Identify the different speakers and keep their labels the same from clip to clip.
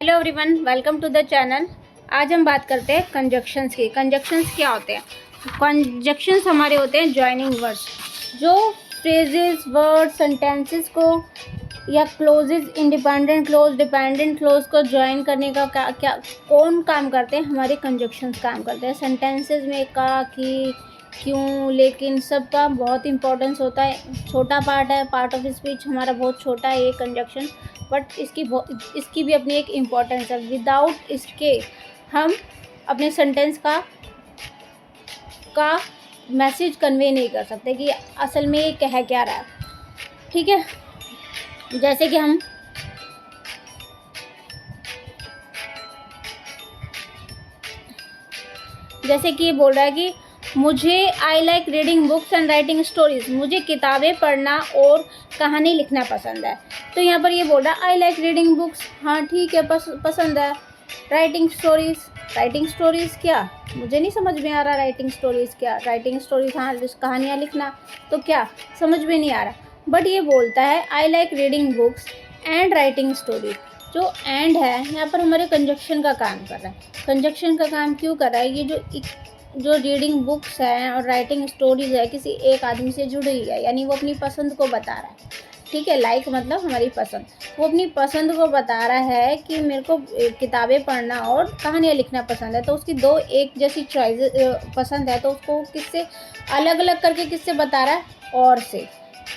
Speaker 1: Hello everyone, welcome to the channel. आज हम बात करते हैं कंजक्शंस की। कंजक्शंस क्या होते हैं? कंजक्शंस हमारे होते हैं जॉइनिंग वर्ड्स, जो फ्रेजेस, वर्ड, सेंटेंसेस को या clauses, independent clause, dependent clause को ज्वाइन करने का क्या कौन काम करते हैं? हमारे कंजक्शंस काम करते हैं। सेंटेंसेस में का, की, क्यों, लेकिन सब का बहुत इंपॉर्टेंस होता है। छोटा पार्ट है, पार्ट ऑफ स्पीच हमारा बहुत छोटा है ये कंजक्शन, बट इसकी भी अपनी एक इम्पोर्टेंस है। विदाउट इसके हम अपने सेंटेंस का मैसेज कन्वे नहीं कर सकते कि असल में ये कह क्या रहा है। ठीक है, जैसे कि ये बोल रहा है कि मुझे I like reading books and writing stories, मुझे किताबें पढ़ना और कहानी लिखना पसंद है। तो यहाँ पर ये बोल रहा है आई लाइक रीडिंग बुक्स, हाँ ठीक है, पसंद है। राइटिंग स्टोरीज क्या, मुझे नहीं समझ में आ रहा। राइटिंग स्टोरीज क्या, राइटिंग स्टोरीज हाँ कहानियाँ लिखना, तो क्या समझ में नहीं आ रहा। बट ये बोलता है I like reading books and writing stories. जो एंड है यहाँ पर हमारे कंजक्शन का काम कर रहा है। कंजक्शन का काम क्यों कर रहा है? ये जो रीडिंग बुक्स है और राइटिंग स्टोरीज है किसी एक आदमी से जुड़ी हुई है, यानी वो अपनी पसंद को बता रहा है। ठीक है, लाइक मतलब हमारी पसंद, वो अपनी पसंद को बता रहा है कि मेरे को किताबें पढ़ना और कहानियाँ लिखना पसंद है। तो उसकी दो एक जैसी चॉइस पसंद है, तो उसको किससे अलग अलग करके किससे बता रहा है? और से।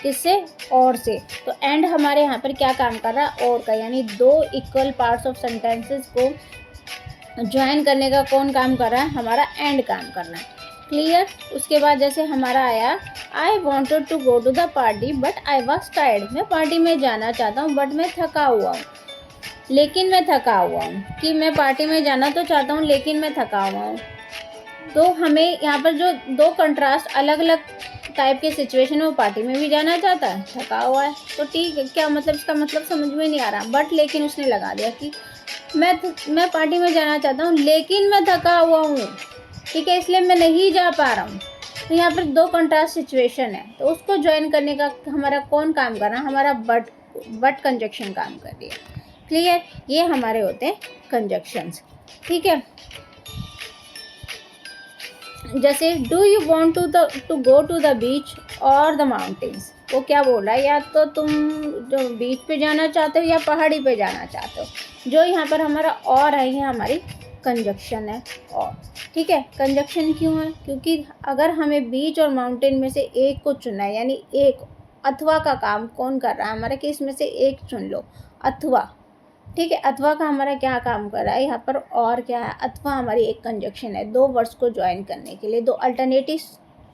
Speaker 1: किससे? और से। तो एंड हमारे यहाँ पर क्या काम कर रहा है? और का, यानी दो इक्वल पार्ट्स ऑफ सेंटेंसेस को ज्वाइन करने का कौन काम कर रहा है? हमारा एंड काम करना है। क्लियर? उसके बाद जैसे हमारा आया I wanted to go to the party but I was tired, मैं पार्टी में जाना चाहता हूँ बट मैं थका हुआ हूँ। लेकिन मैं थका हुआ हूँ, कि मैं पार्टी में जाना तो चाहता हूँ लेकिन मैं थका हुआ हूँ। तो हमें यहाँ पर जो दो कंट्रास्ट अलग अलग टाइप के सिचुएशन में, वो पार्टी में भी जाना चाहता है, थका हुआ है, तो ठीक है, क्या मतलब इसका मतलब समझ में नहीं आ रहा। बट लेकिन उसने लगा दिया कि मैं पार्टी में जाना चाहता हूँ लेकिन मैं थका हुआ हूँ, ठीक है, इसलिए मैं नहीं जा पा रहा हूँ। तो यहाँ पर दो कंट्रास्ट सिचुएशन है, तो उसको ज्वाइन करने का हमारा कौन काम कर रहा है? हमारा बट कंजक्शन काम कर रही है। क्लियर? ये हमारे होते हैं कंजक्शंस। ठीक है, जैसे do you want to go to the beach और द माउंटेन्स, वो क्या बोल रहा है? या तो तुम जो बीच पे जाना चाहते हो या पहाड़ी पे जाना चाहते हो। जो यहाँ पर हमारा और है, ये हमारी कंजक्शन है। और ठीक है, कंजक्शन क्यों है? क्योंकि अगर हमें बीच और माउंटेन में से एक को चुनना है, यानी एक अथवा का काम कौन कर रहा है हमारा, कि इसमें से एक चुन लो, अथवा। ठीक है, अथवा का हमारा क्या काम कर रहा है यहाँ पर? और क्या है? अथवा हमारी एक कंजक्शन है, दो वर्ड्स को ज्वाइन करने के लिए। दो अल्टरनेटिव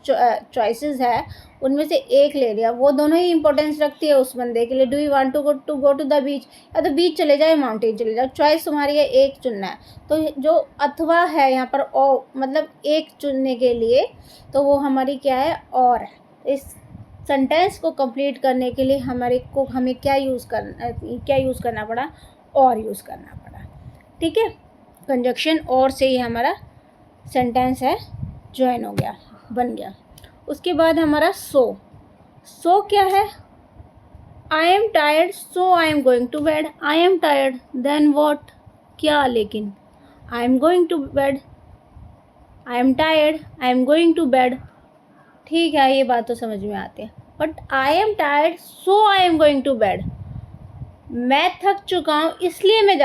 Speaker 1: चॉइसेस है, उनमें से एक ले लिया, वो दोनों ही इंपॉर्टेंस रखती है उस बंदे के लिए। Do you want to go to the beach, या तो बीच चले जाए, माउंटेन चले जाओ, चॉइस तुम्हारी है, एक चुनना है। तो जो अथवा है यहाँ पर, ओ मतलब एक चुनने के लिए, तो वो हमारी क्या है? और है। इस सेंटेंस को कंप्लीट करने के लिए हमें क्या यूज़ करना पड़ा? और यूज़ करना पड़ा। ठीक है, कंजक्शन और से ही हमारा सेंटेंस है ज्वाइन हो गया, बन गया। उसके बाद हमारा सो क्या है? I am tired so I am going to bed. I am tired then what, क्या लेकिन? I am going to bed, I am tired, I am going to bed. ठीक है, ये बात तो समझ में आती है। But I am tired so I am going to bed, मैं थक चुका हूँ इसलिए मैं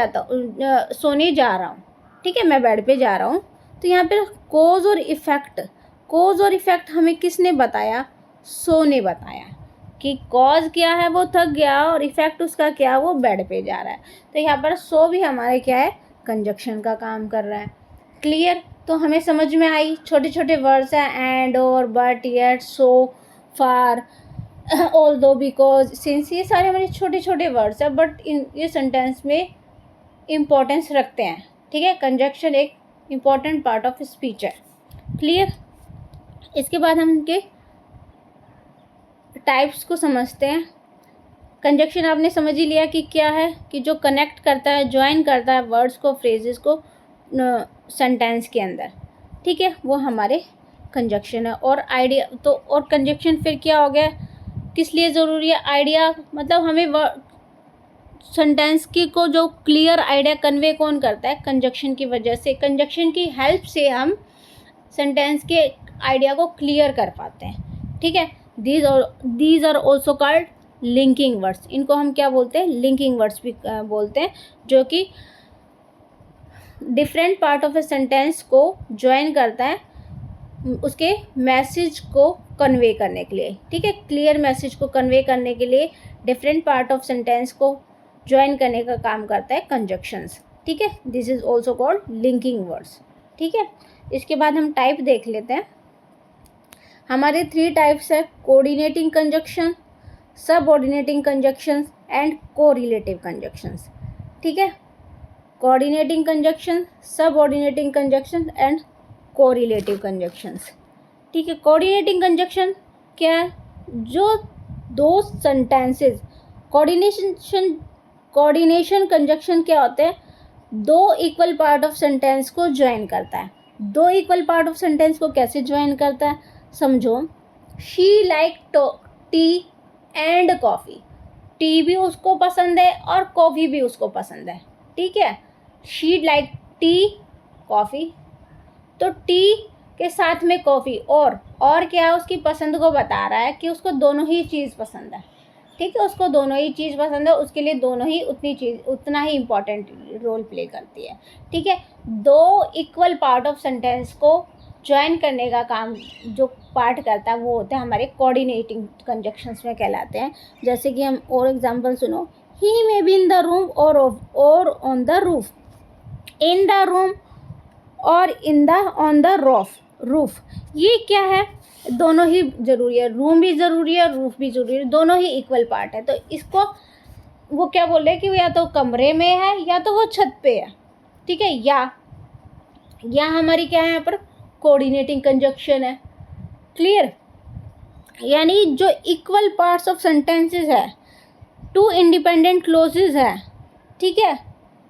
Speaker 1: सोने जा रहा हूँ। ठीक है, मैं बेड पे जा रहा हूँ। तो यहाँ पे कोज और इफ़ेक्ट हमें किसने बताया? सो ने बताया कि कॉज क्या है? वो थक गया, और इफ़ेक्ट उसका क्या? वो बेड पे जा रहा है। तो यहाँ पर सो भी हमारे क्या है? कंजक्शन का काम कर रहा है। क्लियर? तो हमें समझ में आई। छोटे छोटे वर्ड्स हैं एंड, और, but, yet, so, far, although, because, since, ये सारे हमारे छोटे छोटे वर्ड्स हैं, बट ये सेंटेंस में इम्पोर्टेंस रखते हैं। ठीक है, कंजक्शन एक इम्पॉर्टेंट पार्ट ऑफ स्पीच है। क्लियर? इसके बाद हम इनके टाइप्स को समझते हैं। कंजक्शन आपने समझ ही लिया कि क्या है, कि जो कनेक्ट करता है, ज्वाइन करता है वर्ड्स को, फ्रेजेस को सेंटेंस के अंदर। ठीक है, वो हमारे कंजक्शन है। और आइडिया तो, और कंजक्शन फिर क्या हो गया, किस लिए ज़रूरी है? आइडिया मतलब हमें सेंटेंस की को जो क्लियर आइडिया कन्वे कौन करता है? कंजक्शन की वजह से, कंजक्शन की हेल्प से हम सेंटेंस के आइडिया को क्लियर कर पाते हैं। ठीक है, these are also called linking words. इनको हम क्या बोलते हैं? लिंकिंग वर्ड्स भी बोलते हैं, जो कि different part of a sentence को ज्वाइन करता है उसके मैसेज को कन्वे करने के लिए। ठीक है, क्लियर मैसेज को कन्वे करने के लिए डिफरेंट पार्ट ऑफ सेंटेंस को ज्वाइन करने का काम करता है कंजक्शंस। ठीक है, this is also called linking words. ठीक है, इसके बाद हम टाइप देख लेते हैं। हमारे 3 टाइप्स है: coordinating conjunction, subordinating conjunctions and correlative conjunctions. ठीक है, coordinating conjunction, subordinating conjunction and correlative conjunctions. ठीक है, कोऑर्डिनेटिंग कंजक्शन क्या है? जो दो सेंटेंसेस, कोऑर्डिनेशन कंजक्शन क्या होते हैं? 2 इक्वल पार्ट ऑफ सेंटेंस को ज्वाइन करता है। 2 इक्वल पार्ट ऑफ सेंटेंस को कैसे ज्वाइन करता है? समझो, she like T and coffee. T भी उसको पसंद है और कॉफ़ी भी उसको पसंद है। ठीक है, शी लाइक टी, कॉफ़ी, तो टी के साथ में कॉफ़ी और क्या है? उसकी पसंद को बता रहा है कि उसको दोनों ही चीज़ पसंद है। ठीक है, उसको दोनों ही चीज़ पसंद है, उसके लिए दोनों ही उतना ही इम्पॉर्टेंट रोल प्ले करती है। ठीक है, 2 इक्वल पार्ट ऑफ सेंटेंस को ज्वाइन करने का काम जो पार्ट करता है वो होता है हमारे कोऑर्डिनेटिंग कंजक्शंस में कहलाते हैं। जैसे कि हम और एग्जांपल सुनो, he may be in the room or on the roof, in the room or in the on the roof. ये क्या है? दोनों ही ज़रूरी है, रूम भी ज़रूरी है, रूफ भी ज़रूरी है, दोनों ही इक्वल पार्ट है। तो इसको वो क्या बोल रहे हैं कि वो या तो कमरे में है या तो वो छत पे है। ठीक है, या हमारी क्या है यहाँ पर? कोऑर्डिनेटिंग कंजक्शन है। क्लियर? यानी जो इक्वल पार्ट्स ऑफ सेंटेंसेस है, 2 इंडिपेंडेंट क्लोजेज है, ठीक है,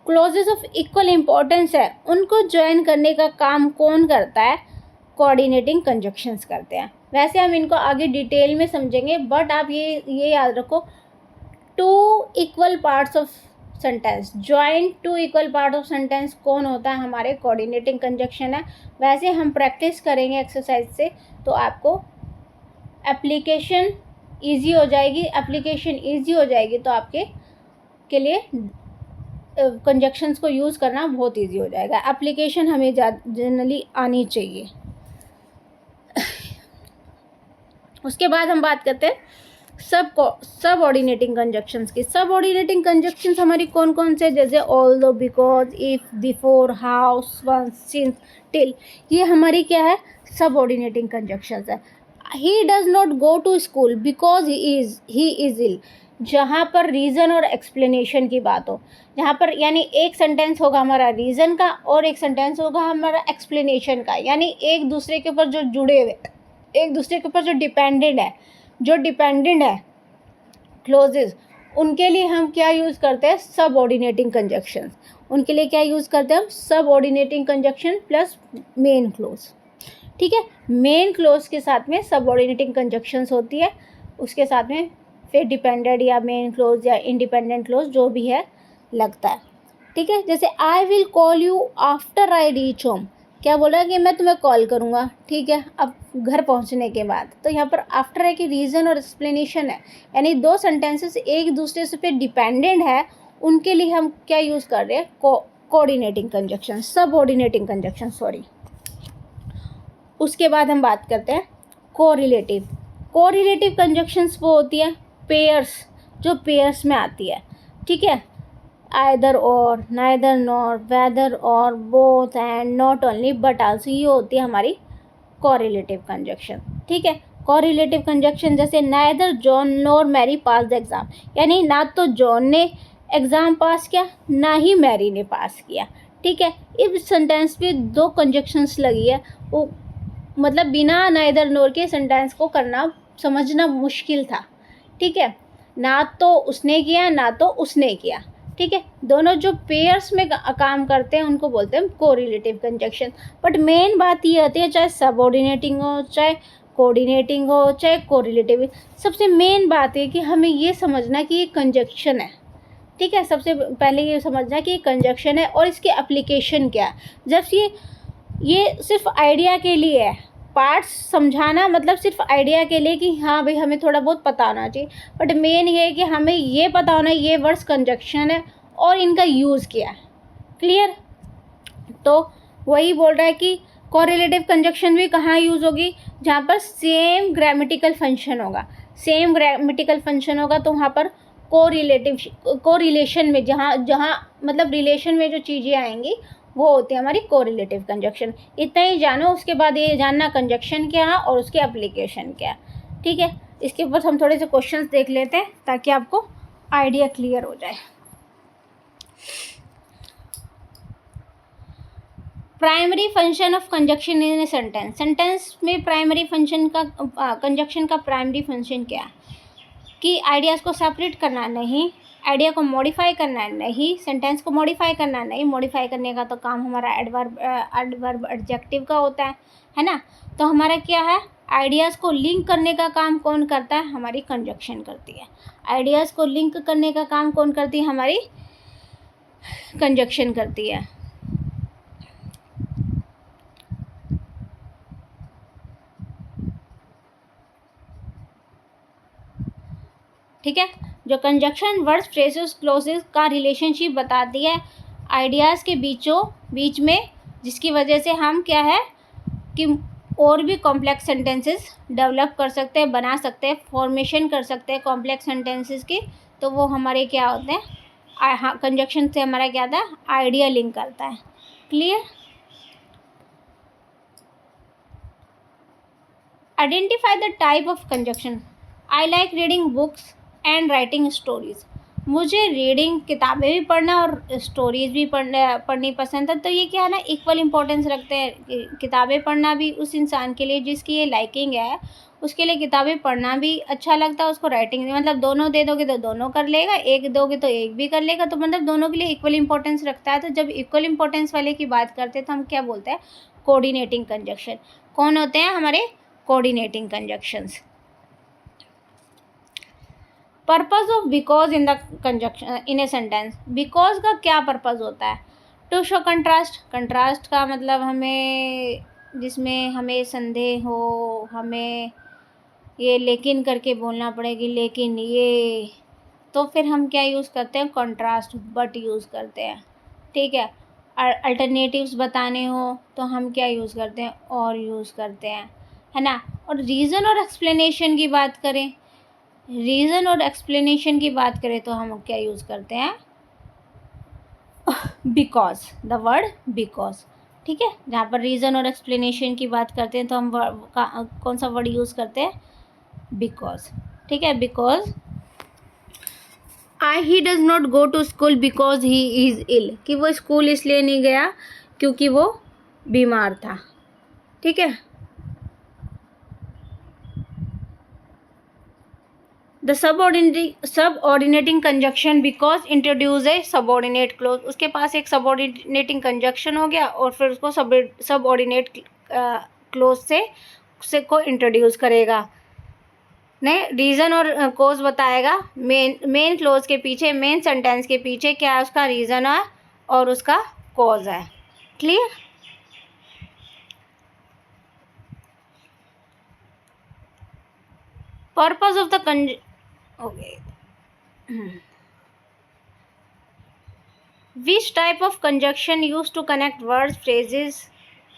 Speaker 1: क्लोजेज ऑफ इक्वल इम्पोर्टेंस है, उनको ज्वाइन करने का काम कौन करता है? कोऑर्डिनेटिंग कंजक्शंस करते हैं। वैसे हम इनको आगे डिटेल में समझेंगे, बट आप ये याद रखो, 2 equal parts of sentence, join 2 equal part of sentence कौन होता है? हमारे कोऑर्डिनेटिंग कंजक्शन है। वैसे हम प्रैक्टिस करेंगे एक्सरसाइज से, तो आपको एप्लीकेशन ईजी हो जाएगी, तो आपके के लिए कंजक्शंस को यूज़ करना बहुत ईजी हो जाएगा। एप्लीकेशन हमें जनरली आनी चाहिए। उसके बाद हम बात करते हैं सबऑर्डिनेटिंग कंजक्शंस की। सबऑर्डिनेटिंग कंजक्शंस हमारी कौन कौन से? जैसे although, because, if, before, how, once, since, till. ये हमारी क्या है? सबऑर्डिनेटिंग कंजक्शंस है। He does not go to school because he is ill. जहाँ पर रीज़न और एक्सप्लेनेशन की बात हो, जहाँ पर यानी एक सेंटेंस होगा हमारा रीज़न का और एक सेंटेंस होगा हमारा एक्सप्लेनेशन का, यानी एक दूसरे के ऊपर जो जुड़े हुए, एक दूसरे के ऊपर जो डिपेंडेंट है क्लोजेज, उनके लिए हम क्या यूज़ करते हैं? Subordinating conjunctions. उनके लिए क्या यूज़ करते हैं हम? Subordinating conjunction plus main close. ठीक है, मेन क्लोज के साथ में सबऑर्डिनेटिंग कंजक्शंस होती है, उसके साथ में फिर डिपेंडेंट या मेन क्लोज या इंडिपेंडेंट क्लोज जो भी है लगता है। ठीक है, जैसे I will call you after I reach home. क्या बोला कि मैं तुम्हें कॉल करूँगा, ठीक है, अब घर पहुँचने के बाद। तो यहाँ पर आफ्टर है कि रीज़न और एक्सप्लेनेशन है, यानी 2 सेंटेंसेस एक दूसरे से पे डिपेंडेंट है, उनके लिए हम क्या यूज़ कर रहे हैं? Coordinating conjunction, subordinating conjunction, sorry. उसके बाद हम बात करते हैं कोरिलेटिव कंजक्शंस। वो होती है पेयर्स, जो पेयर्स में आती है। ठीक है, either or, neither nor, whether or, both and, not only but also, ये होती है हमारी कोरिलेटिव कंजक्शन। ठीक है, कोरिलेटिव कंजक्शन जैसे neither John nor Mary pass the exam, यानी ना तो जॉन ने एग्ज़ाम पास किया ना ही मैरी ने पास किया। ठीक है, इस सेंटेंस पे 2 कंजक्शंस लगी है, वो मतलब बिना नाइदर नॉर के सेंटेंस को करना समझना मुश्किल था। ठीक है, ना तो उसने किया ना तो उसने किया। ठीक है, दोनों जो पेयर्स में काम करते हैं उनको बोलते हैं कोरिलेटिव कंजक्शन। बट मेन बात ये होती है, चाहे सबऑर्डिनेटिंग हो, चाहे कोऑर्डिनेटिंग हो, चाहे कोरिलेटिव, सबसे मेन बात है कि हमें ये समझना कि ये कंजक्शन है, ठीक है, सबसे पहले ये समझना कि ये कंजक्शन है और इसकी एप्लीकेशन क्या है। जब ये सिर्फ आइडिया के लिए है, पार्ट्स समझाना मतलब सिर्फ आइडिया के लिए कि हाँ भाई हमें थोड़ा बहुत पता होना चाहिए, बट मेन ये है कि हमें ये पता होना ये वर्ड्स कंजक्शन है और इनका यूज़ क्या है। क्लियर? तो वही बोल रहा है कि कोरिलेटिव कंजक्शन भी कहाँ यूज़ होगी, जहाँ पर सेम ग्रामेटिकल फंक्शन होगा। सेम ग्रामेटिकल फंक्शन होगा तो वहाँ पर कोरिलेशन में जहाँ जहाँ मतलब रिलेशन में जो चीज़ें आएंगी वो होती है हमारी कोरिलेटिव कंजक्शन। इतना ही जानो, उसके बाद ये जानना कंजक्शन क्या है और उसके एप्लीकेशन क्या है। ठीक है, इसके ऊपर हम थोड़े से क्वेश्चंस देख लेते हैं ताकि आपको आइडिया क्लियर हो जाए। Primary function of conjunction in a sentence. Sentence में प्राइमरी फंक्शन का कंजक्शन का प्राइमरी फंक्शन क्या है कि आइडियाज़ को सेपरेट करना नहीं, आइडिया को मॉडिफाई करना नहीं, सेंटेंस को मॉडिफाई करना नहीं। मॉडिफाई करने का तो काम हमारा एडवर्ब एडजेक्टिव का होता है ना। तो हमारा क्या है, आइडियाज़ को लिंक करने का काम कौन करता है, हमारी कंजक्शन करती है। आइडियाज़ को लिंक करने का काम कौन करती है, हमारी कंजक्शन करती है। ठीक है, जो कंजक्शन वर्ड्स फ्रेजेस क्लोजेस का रिलेशनशिप बताती है आइडियाज़ के बीच में, जिसकी वजह से हम क्या है कि और भी कॉम्प्लेक्स सेंटेंसेस डेवलप कर सकते हैं, बना सकते हैं, फॉर्मेशन कर सकते हैं कॉम्प्लेक्स सेंटेंसेस की। तो वो हमारे क्या होते हैं, कंजक्शन से हमारा क्या आता है, आइडिया लिंक करता है। Clear? Identify the type of conjunction. I like reading books and writing stories. मुझे रीडिंग किताबें भी पढ़ना और स्टोरीज भी पढ़नी पसंद है। तो ये क्या है ना, इक्वल इम्पोर्टेंस रखते हैं। किताबें पढ़ना भी उस इंसान के लिए जिसकी ये लाइकिंग है, उसके लिए किताबें पढ़ना भी अच्छा लगता है, उसको राइटिंग भी, मतलब दोनों दे दोगे तो दोनों कर लेगा, एक दोगे तो एक भी कर लेगा। तो मतलब दोनों के लिए इक्वल इम्पोर्टेंस रखता है। तो जब इक्वल इम्पोर्टेंस वाले की बात करते हैं तो हम क्या बोलते हैं, कोऑर्डिनेटिंग कंजक्शन। कौन होते हैं हमारे coordinating conjunctions. Purpose of because in the conjunction in a sentence. Because का क्या पर्पज़ होता है, टू शो कंट्रास्ट। कंट्रास्ट का मतलब हमें, जिसमें हमें संदेह हो, हमें ये लेकिन करके बोलना पड़ेगी, लेकिन ये, तो फिर हम क्या यूज़ करते हैं, कंट्रास्ट बट यूज़ करते हैं। ठीक है, अल्टरनेटिव्स बताने हो तो हम क्या यूज़ करते हैं, और यूज़ करते हैं, है ना। और रीज़न और एक्सप्लेनेशन की बात करें, रीज़न और एक्सप्लेनेशन की बात करें तो हम क्या यूज़ करते हैं, बिकॉज, द वर्ड बिकॉज। ठीक है, जहाँ पर रीज़न और एक्सप्लेनेशन की बात करते हैं तो हम कौन सा वर्ड यूज़ करते हैं, बिकॉज। ठीक है, because he does not go to school because he is ill, कि वो स्कूल इसलिए नहीं गया क्योंकि वो बीमार था। ठीक है, the subordinating conjunction because introduce A subordinate close. उसके पास एक सबऑर्डिनेटिंग कंजक्शन हो गया और फिर उसको सबऑर्डिनेट क्लोज से को इंट्रोड्यूस करेगा, ने रीज़न और कोज बताएगा। मेन क्लोज के पीछे, मेन सेंटेंस के पीछे क्या है, उसका रीज़न है और उसका कोज है। Clear? Purpose of the okay, which type of conjunction use to connect words, phrases,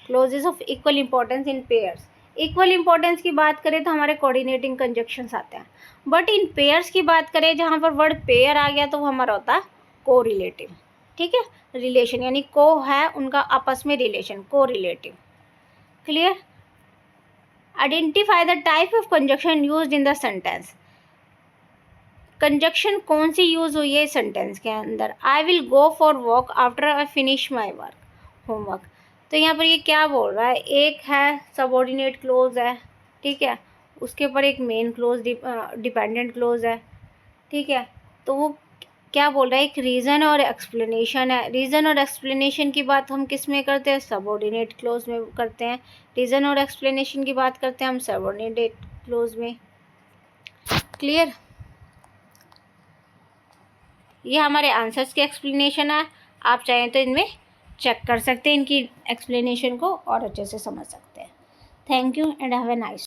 Speaker 1: clauses of equal importance in pairs. Equal importance की बात करें तो हमारे कोऑर्डिनेटिंग कंजक्शंस आते हैं, बट इन पेयर्स की बात करें जहाँ पर वर्ड पेयर आ गया तो वो हमारा होता है कोरिलेटिव। ठीक है, रिलेशन, यानी को है उनका आपस में relation, correlative. Clear? Identify the type of conjunction used in the sentence. Conjunction कौन सी यूज़ हुई है सेंटेंस के अंदर, I will go for walk after I finish my homework. तो यहाँ पर ये क्या बोल रहा है, एक है सबऑर्डिनेट क्लोज है, ठीक है, उसके ऊपर एक मेन क्लोज डिपेंडेंट क्लोज है। ठीक है, तो वो क्या बोल रहा है, एक रीज़न और एक्सप्लेनेशन है। रीज़न और एक्सप्लेनेशन की बात हम किस में करते हैं, सबऑर्डिनेट क्लोज में करते हैं। रीज़न और एक्सप्लेनेशन की बात करते हैं हम सबऑर्डिनेट क्लोज में। क्लियर? ये हमारे आंसर्स की एक्सप्लेनेशन है। आप चाहें तो इनमें चेक कर सकते हैं, इनकी एक्सप्लेनेशन को और अच्छे से समझ सकते हैं। Thank you and have a nice